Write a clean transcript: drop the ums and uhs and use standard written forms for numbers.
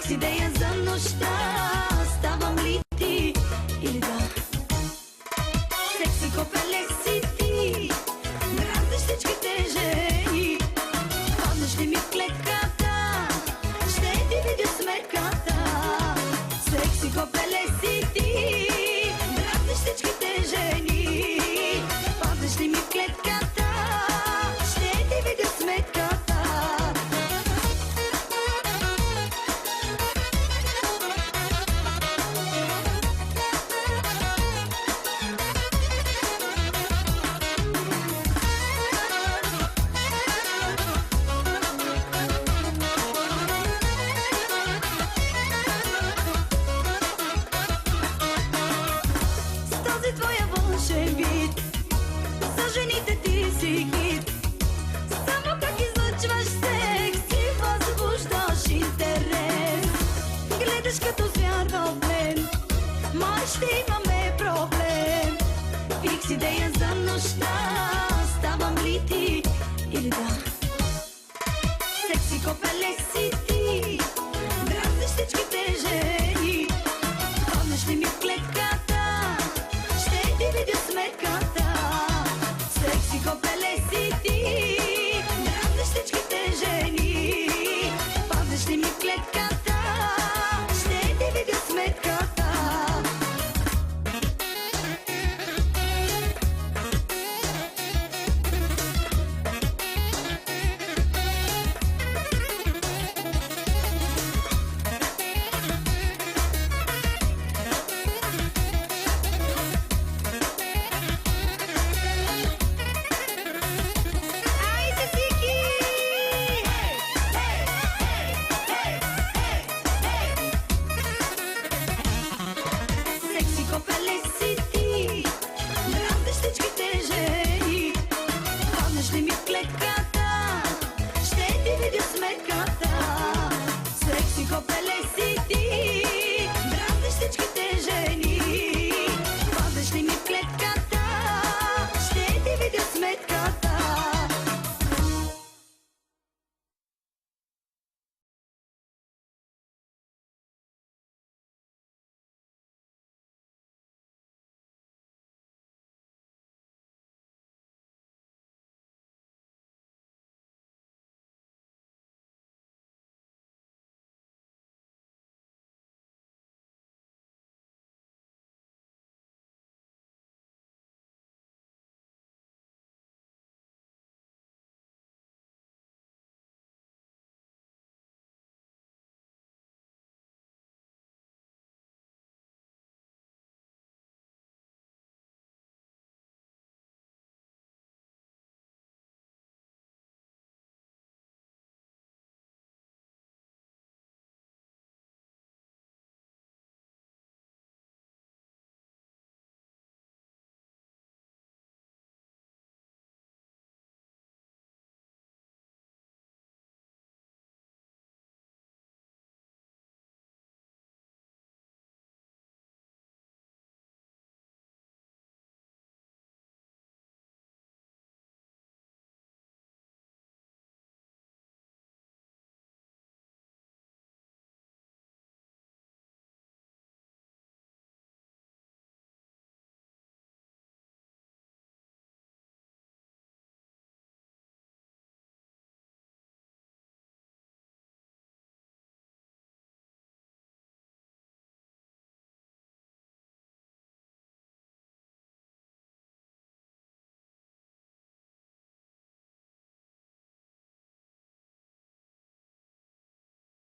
Секс идея за нощта, ставам ли ти или да? Секси копеле си ти, дразниш всичките жени. Паднеш ли ми в клетката, ще ти видя сметката. Секси копеле си ти, дразниш всичките жени. Паднеш ли ми в клетката, ще ти видя сметката. Твоя външен вид, за жените ти си хит. Само как излъчваш секс и възбуждаш интерес. Гледаш като звяр в плен, май ще имаме проблем. Фикс идея за нощта, ставам ли ти или да? Секси копеле си ти, дразниш всичките жени. Паднеш ли ми в клетката, ще ти видя сметката. Секси копеле си ти, дразниш всичките жени. Паднеш ли ми в клетката, ще ти видя сметката. Копеле си ти, дразниш всичките жени. Паднеш ли ми в клетката, ще ти видя сметката. Секси копеле си